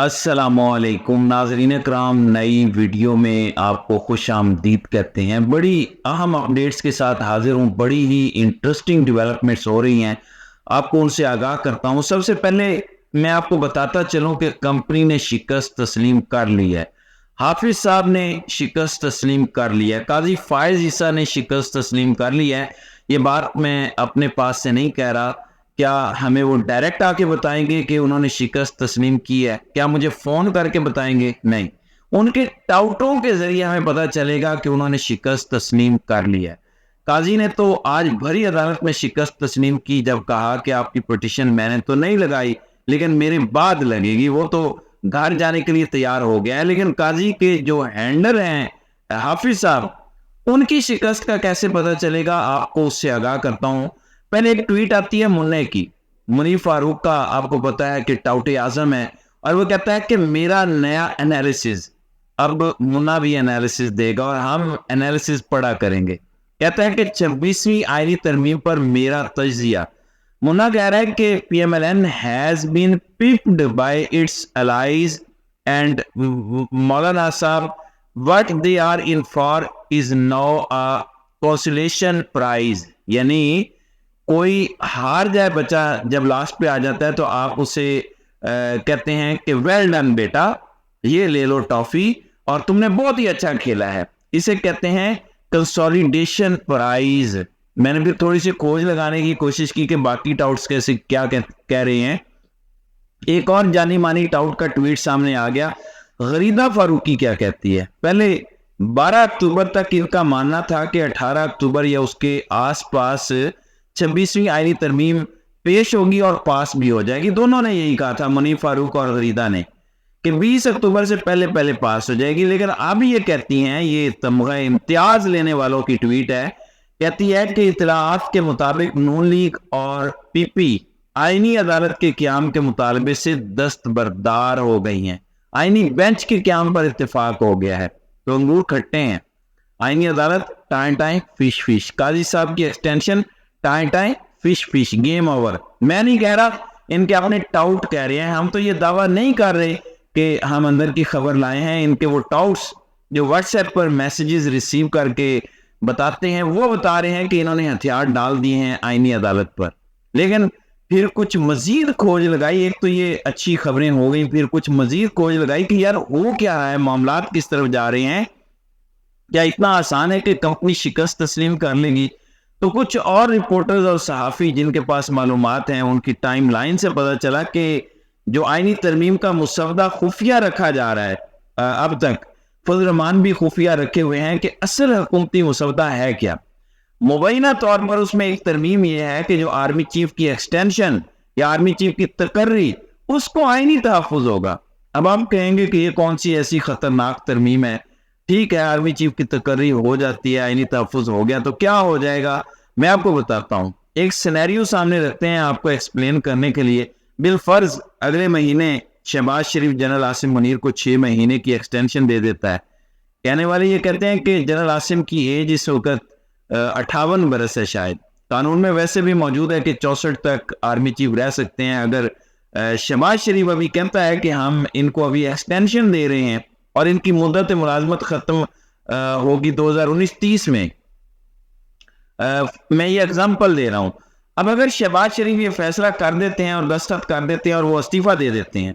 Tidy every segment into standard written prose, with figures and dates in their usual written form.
السلام علیکم ناظرین کرام، نئی ویڈیو میں آپ کو خوش آمدید کہتے ہیں۔ بڑی اہم اپڈیٹس کے ساتھ حاضر ہوں، بڑی ہی انٹرسٹنگ ڈیولپمنٹس ہو رہی ہیں، آپ کو ان سے آگاہ کرتا ہوں۔ سب سے پہلے میں آپ کو بتاتا چلوں کہ کمپنی نے شکست تسلیم کر لی ہے۔ حافظ صاحب نے شکست تسلیم کر لی ہے، قاضی فائز عیسیٰ نے شکست تسلیم کر لی ہے۔ یہ بات میں اپنے پاس سے نہیں کہہ رہا، کیا ہمیں وہ ڈائریکٹ آ کے بتائیں گے کہ انہوں نے شکست تسلیم کی ہے؟ کیا مجھے فون کر کے بتائیں گے؟ نہیں، ان کے ٹاؤٹوں کے ذریعے ہمیں پتہ چلے گا کہ انہوں نے شکست تسلیم کر لی ہے۔ قاضی نے تو آج بھری عدالت میں شکست تسلیم کی جب کہا کہ آپ کی پٹیشن میں نے تو نہیں لگائی لیکن میرے بعد لگے گی، وہ تو گھر جانے کے لیے تیار ہو گیا ہے۔ لیکن قاضی کے جو ہینڈلر ہیں حافظ صاحب، ان کی شکست کا کیسے پتہ چلے گا؟ آپ کو اس سے آگاہ کرتا ہوں۔ پہلے ایک ٹویٹ آتی ہے منع کی، منیر فاروق کا، آپ کو پتا ہے کہ ٹاؤٹ اعظم ہے، اور وہ کہتا ہے کہ میرا نیا انالیسز، اب منا بھی انالیسز دے گا اور ہم انالیسز پڑھا کریں گے۔ کہتا ہے کہ 26ویں آئینی ترمیم پر میرا تجزیہ۔ منا کہہ رہا ہے کہ P M L N has been pipped by its allies and مولانا صاحب what they are in for is now a consolation prize، یعنی کوئی ہار جائے بچہ جب لاسٹ پہ آ جاتا ہے تو آپ اسے کہتے ہیں کہ ویل ڈن بیٹا، یہ لے لو ٹافی اور تم نے بہت ہی اچھا کھیلا ہے۔ اسے کہتے ہیں کنسولیڈیشن پرائز۔ میں نے پھر تھوڑی سی کھوج لگانے کی کوشش کی کہ باقی ٹاؤٹس کیسے کیا کہہ رہے ہیں۔ ایک اور جانی مانی ٹاؤٹ کا ٹویٹ سامنے آ گیا۔ غریدہ فاروقی کیا کہتی ہے؟ پہلے 12 اکتوبر تک ان کا ماننا تھا کہ 18 اکتوبر یا اس کے آس پاس 26ویں آئینی ترمیم پیش ہوگی اور پاس بھی ہو جائے گی۔ دونوں نے یہی کہا تھا، منیر فاروق اور غریدہ نے، کہ 20 اکتوبر سے پہلے پاس ہو جائے گی۔ لیکن اب یہ کہتی ہیں، یہ تمغہ امتیاز لینے والوں کی ٹویٹ ہے، کہتی ہے کہ اطلاعات کے مطابق نون لیگ اور پی پی آئینی عدالت کے قیام کے مطالبے سے دستبردار ہو گئی ہیں۔ آئینی بینچ کے قیام پر اتفاق ہو گیا ہے، تو انگور کھٹے ہیں۔ آئینی عدالت ٹائیں ٹائیں فش فش، قاضی صاحب کی ایکسٹینشن ٹائیں ٹائیں فش فش، گیم اوور۔ میں نہیں کہہ رہا، ان کے اپنے ٹاؤٹ کہہ رہے ہیں۔ ہم تو یہ دعویٰ نہیں کر رہے کہ ہم اندر کی خبر لائے ہیں، ان کے وہ ٹاؤٹس جو واٹس ایپ پر میسیجز ریسیو کر کے بتاتے ہیں، وہ بتا رہے ہیں کہ انہوں نے ہتھیار ڈال دیے ہیں آئینی عدالت پر۔ لیکن پھر کچھ مزید کھوج لگائی، ایک تو یہ اچھی خبریں ہو گئی، پھر کچھ مزید کھوج لگائی کہ یار ہو کیا رہا ہے، معاملات کس طرف جا رہے ہیں، کیا اتنا آسان ہے کہ کمپنی شکست تسلیم کر لے گی؟ تو کچھ اور رپورٹرز اور صحافی جن کے پاس معلومات ہیں، ان کی ٹائم لائن سے پتہ چلا کہ جو آئینی ترمیم کا مسودہ خفیہ رکھا جا رہا ہے، اب تک فضل الرحمان بھی خفیہ رکھے ہوئے ہیں کہ اصل حکومتی مسودہ ہے کیا۔ مبینہ طور پر اس میں ایک ترمیم یہ ہے کہ جو آرمی چیف کی ایکسٹینشن یا آرمی چیف کی تقرری، اس کو آئینی تحفظ ہوگا۔ اب آپ کہیں گے کہ یہ کون سی ایسی خطرناک ترمیم ہے؟ ٹھیک ہے، آرمی چیف کی تقرری ہو جاتی ہے، آئینی تحفظ ہو گیا تو کیا ہو جائے گا؟ میں آپ کو بتاتا ہوں۔ ایک سینیریو سامنے رکھتے ہیں آپ کو ایکسپلین کرنے کے لیے۔ بالفرض اگلے مہینے شہباز شریف جنرل عاصم منیر کو 6 مہینے کی ایکسٹینشن دے دیتا ہے۔ کہنے والے یہ کہتے ہیں کہ جنرل عاصم کی ایج اس وقت 58 برس ہے، شاید قانون میں ویسے بھی موجود ہے کہ 64 تک آرمی چیف رہ سکتے ہیں۔ اگر شہباز شریف ابھی کہتا ہے کہ ہم ان کو ابھی ایکسٹینشن دے رہے ہیں اور ان کی مدت ملازمت ختم ہوگی 2019-30 میں، میں یہ اگزامپل دے رہا ہوں۔ اب اگر شہباز شریف یہ فیصلہ کر دیتے ہیں اور دستخط کر دیتے ہیں اور وہ استعفیٰ دے دیتے ہیں،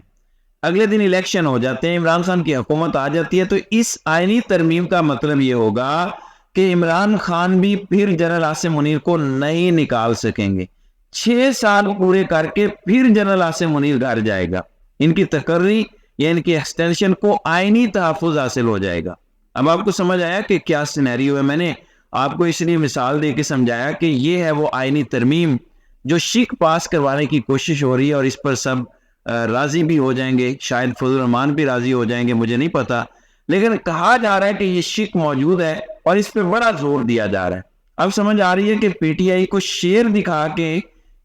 اگلے دن الیکشن ہو جاتے ہیں، عمران خان کی حکومت آ جاتی ہے، تو اس آئینی ترمیم کا مطلب یہ ہوگا کہ عمران خان بھی پھر جنرل عاصم منیر کو نہیں نکال سکیں گے۔ 6 سال پورے کر کے پھر جنرل عاصم منیر گھر جائے گا، ان کی تقرری یا ان کی ایکسٹینشن کو آئینی تحفظ حاصل ہو جائے گا۔ اب آپ کو سمجھ آیا کہ کیا سینیریو ہے؟ میں نے آپ کو اس لیے مثال دے کے سمجھایا کہ یہ ہے وہ آئینی ترمیم جو شک پاس کروانے کی کوشش ہو رہی ہے، اور اس پر سب راضی بھی ہو جائیں گے، شاید فضل الرحمان بھی راضی ہو جائیں گے، مجھے نہیں پتا، لیکن کہا جا رہا ہے کہ یہ شک موجود ہے اور اس پہ بڑا زور دیا جا رہا ہے۔ اب سمجھ آ رہی ہے کہ پی ٹی آئی کو شیر دکھا کے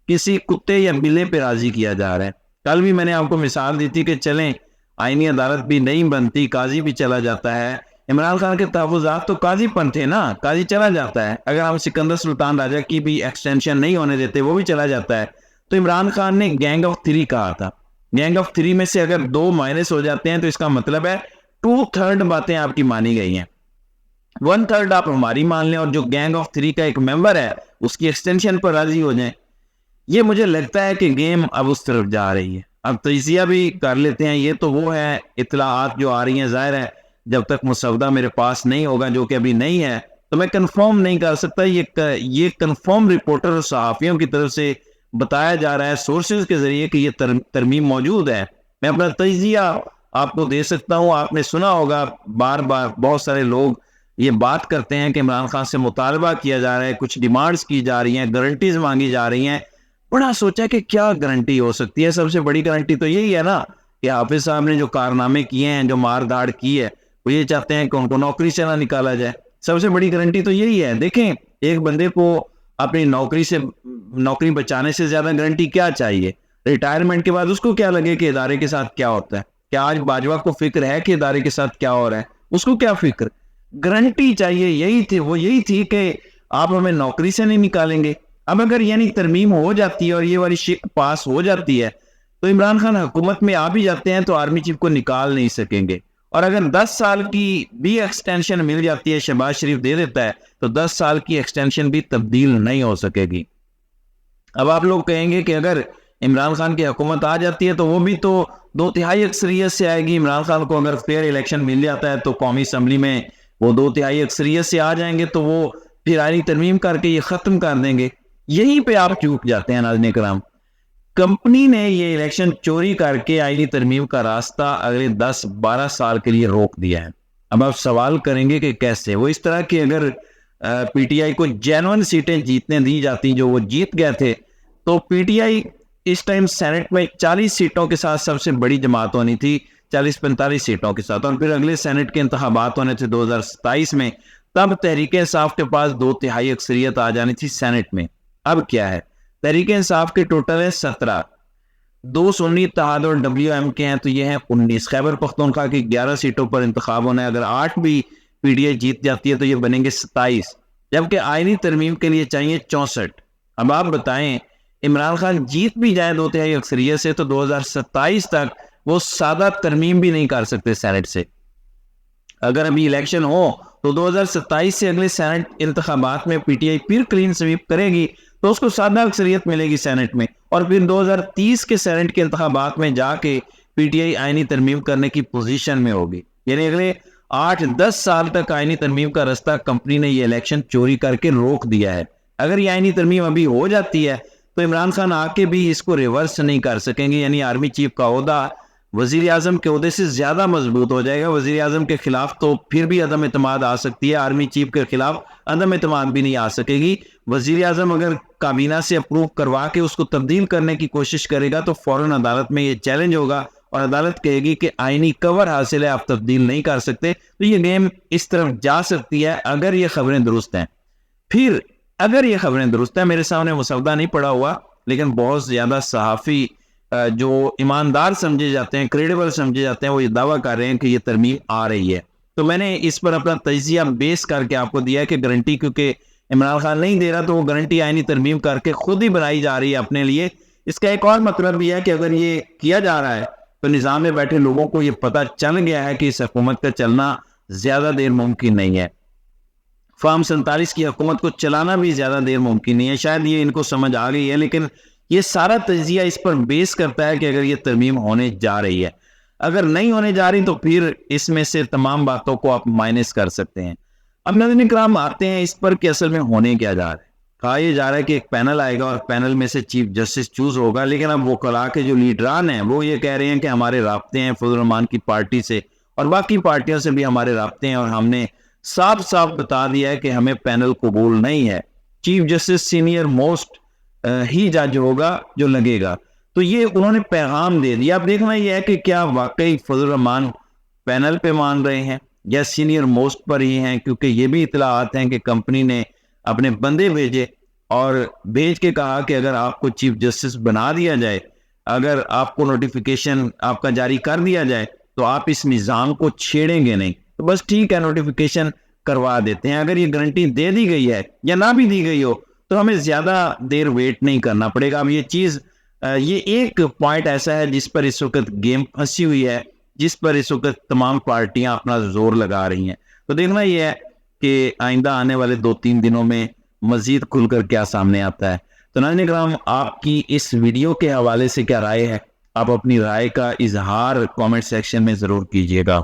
کسی کتے یا بلے پہ راضی کیا جا رہا ہے۔ کل بھی میں نے آپ کو مثال دی تھی کہ چلیں آئینی عدالت بھی نہیں بنتی، قاضی بھی چلا جاتا ہے۔ عمران خان کے تحفظات تو قاضی پن تھے نا، قاضی چلا جاتا ہے۔ اگر ہم سکندر سلطان راجہ کی بھی ایکسٹینشن نہیں ہونے دیتے، وہ بھی چلا جاتا ہے۔ تو عمران خان نے گینگ آف 3 کہا تھا، गैंग ऑफ 3 में से अगर 2 माइनस हो जाते हैं तो इसका मतलब है 2/3 बातें आपकी मानी गई हैं, 1/3 आप हमारी मान लें और जो गैंग ऑफ 3 का एक मेंबर है उसकी एक्सटेंशन पर राजी हो जाए। ये मुझे लगता है कि गेम अब उस तरफ जा रही है। अब तजिया भी कर लेते हैं, ये तो वो है इतलाआत जो आ रही हैं, जाहिर है जब तक मुसवदा मेरे पास नहीं होगा, जो कि अभी नहीं है, तो मैं कंफर्म नहीं कर सकता। ये कंफर्म रिपोर्टर और सहाफ़ियों की तरफ से बताया जा रहा है सोर्सेज के जरिए कि ये तरमीम मौजूद है। मैं अपना तजिया आपको दे सकता हूँ। आपने सुना होगा बार बार बहुत सारे लोग ये बात करते हैं कि इमरान खान से मुतालबा किया जा रहा है, कुछ डिमांड्स की जा रही हैं, गारंटीज मांगी जा रही हैं। बड़ा सोचा कि क्या गारंटी हो सकती है। सबसे बड़ी गारंटी तो यही है ना कि हाफिज साहब ने जो कारनामे किए हैं, जो मार धाड़ की है, वो ये चाहते हैं कि उनको नौकरी से ना निकाला जाए। सबसे बड़ी गारंटी तो यही है। देखें, एक बंदे को अपनी नौकरी बचाने से ज्यादा गारंटी क्या चाहिए? रिटायरमेंट के बाद उसको क्या लगे कि इदारे के साथ क्या होता है? क्या आज बाजवा को फिक्र है कि इदारे के साथ क्या हो रहा है? उसको क्या फिक्र? गारंटी चाहिए, यही थी कि आप हमें नौकरी से नहीं निकालेंगे। अब अगर यानी तरमीम हो जाती है और ये वाली शिक पास हो जाती है तो इमरान खान हुकूमत में आ भी जाते हैं तो आर्मी चीफ को निकाल नहीं सकेंगे। और अगर 10 साल की भी एक्सटेंशन मिल जाती है, शहबाज शरीफ दे देता है, तो 10 साल की एक्सटेंशन भी तब्दील नहीं हो सकेगी। अब आप लोग कहेंगे कि अगर इमरान खान की हुकूमत आ जाती है तो वो भी तो 2/3 अक्सरियत से आएगी। इमरान खान को अगर फेयर इलेक्शन मिल जाता है तो कौमी असम्बली में वो 2/3 अक्सरियत से आ जाएंगे, तो वो फिर आईनी तरमीम करके ये खत्म कर देंगे। यहीं पे आप चूक जाते हैं नाज़रीन कराम। कंपनी ने ये इलेक्शन चोरी करके आईनी तरमीम का रास्ता अगले 10-12 साल के लिए रोक दिया है। अब आप सवाल करेंगे कि कैसे? वो इस तरह की अगर पीटीआई को जेन्युइन सीटें जीतने दी जाती जो वो जीत गए थे, तो पीटीआई इस टाइम सेनेट में 40 सीटों के साथ सबसे बड़ी जमात होनी थी, 40-45 सीटों के साथ। और फिर अगले सेनेट के इंतखाबात होने थे 2027 में, तब तहरीक इंसाफ के पास 2/3 अक्सरियत आ जानी थी सेनेट में। अब क्या है? तहरीक इंसाफ के टोटल है 17, 2 सुन्नी इत्तेहाद और WM के हैं तो ये हैं 19। खैबर पख्तूनख्वा की 11 सीटों पर इंतखाब होना है, अगर 8 भी पीटीआई जीत जाती है तो ये बनेंगे 27, जबकि आईनी तरमीम के लिए चाहिए 64। अब आप बताएं, इमरान खान जीत भी जाए 2/3 अक्सरियत से तो 2027 तक वो सादा तरमीम भी नहीं कर सकते सेनेट से। अगर अभी इलेक्शन हो तो 2027 से अगले सेनेट इंतखाबात में पीटीआई फिर क्लीन स्वीप करेगी तो उसको सादा अक्सरियत मिलेगी सेनेट में, और फिर 2030 के सेनेट के इंतखाबात में जाके पीटीआई आईनी तरमीम करने की पोजीशन में होगी। यानी अगले 8-10 साल तक आईनी तरमीम का रास्ता कंपनी ने ये इलेक्शन चोरी करके रोक दिया है। अगर ये आईनी तरमीम अभी हो जाती है तो इमरान खान आके भी इसको रिवर्स नहीं कर सकेंगे। यानी आर्मी चीफ का ओहदा वजीर आजम के ओहदे से ज्यादा मजबूत हो जाएगा। वजीर आजम के खिलाफ तो फिर भी अदम एतमाद आ सकती है, आर्मी चीफ के खिलाफ अदम एतमाद भी नहीं आ सकेगी। वजीर आजम अगर काबीना से अप्रूव करवा के उसको तब्दील करने की कोशिश करेगा तो फौरन अदालत में ये चैलेंज होगा और अदालत कहेगी कि आईनी कवर हासिल है, आप तब्दील नहीं कर सकते। तो ये गेम इस तरफ जा सकती है अगर ये खबरें दुरुस्त हैं। फिर अगर ये खबरें दुरुस्त हैं, मेरे सामने मुसवदा नहीं पड़ा हुआ, लेकिन बहुत ज्यादा सहाफ़ी जो ईमानदार समझे जाते हैं, क्रेडिबल समझे जाते हैं, वो ये दावा कर रहे हैं कि ये तरमीम आ रही है। तो मैंने इस पर अपना तजिया बेस करके आपको दिया है कि गारंटी क्योंकि इमरान खान नहीं दे रहा तो वो गारंटी आईनी तरमीम करके खुद ही बनाई जा रही है अपने लिए। इसका एक और मतलब भी है कि अगर ये किया जा रहा है तो निज़ाम में बैठे लोगों को ये पता चल गया है कि इस हुकूमत का चलना ज्यादा देर मुमकिन नहीं है। फार्म 47 की हुकूमत को चलाना भी ज्यादा देर मुमकिन नहीं है। शायद ये इनको समझ आ गई है, लेकिन ये सारा तजिया इस पर बेस करता है कि अगर ये तरमीम होने जा रही है, अगर नहीं होने जा रही तो फिर इसमें से तमाम बातों को आप माइनस कर सकते हैं। अब नाज़रीन इकराम आते हैं इस पर कि असल में होने क्या जा रहा है। कहा यह जा रहा है कि एक पैनल आएगा और पैनल में से चीफ जस्टिस चूज होगा, लेकिन अब वकला के जो लीडरान हैं वो ये कह रहे हैं कि हमारे राब्ते हैं फजल रहमान की पार्टी से और बाकी पार्टियों से भी हमारे राब्ते हैं और हमने साफ साफ बता दिया है कि हमें पैनल कबूल नहीं है। चीफ जस्टिस सीनियर मोस्ट ही जज होगा जो लगेगा। तो ये उन्होंने पैगाम दे दिया। अब देखना यह है कि क्या वाकई फजल रहमान पैनल पे मान रहे हैं या सीनियर मोस्ट पर ही हैं, क्योंकि ये भी इतलाआत हैं कि कंपनी ने अपने बंदे भेजे और भेज के कहा कि अगर आपको चीफ जस्टिस बना दिया जाए, अगर आपको नोटिफिकेशन आपका जारी कर दिया जाए तो आप इस निज़ाम को छेड़ेंगे नहीं। तो बस ठीक है, नोटिफिकेशन करवा देते हैं। अगर ये गारंटी दे दी गई है या ना भी दी गई हो तो हमें ज्यादा देर वेट नहीं करना पड़ेगा। अब ये चीज یہ ایک پوائنٹ ایسا ہے جس پر اس وقت گیم پھنسی ہوئی ہے، جس پر اس وقت تمام پارٹیاں اپنا زور لگا رہی ہیں. تو دیکھنا یہ ہے کہ آئندہ آنے والے 2-3 دنوں میں مزید کھل کر کیا سامنے آتا ہے. تو ناظرین کرام، آپ کی اس ویڈیو کے حوالے سے کیا رائے ہے؟ آپ اپنی رائے کا اظہار کامنٹ سیکشن میں ضرور کیجیے گا.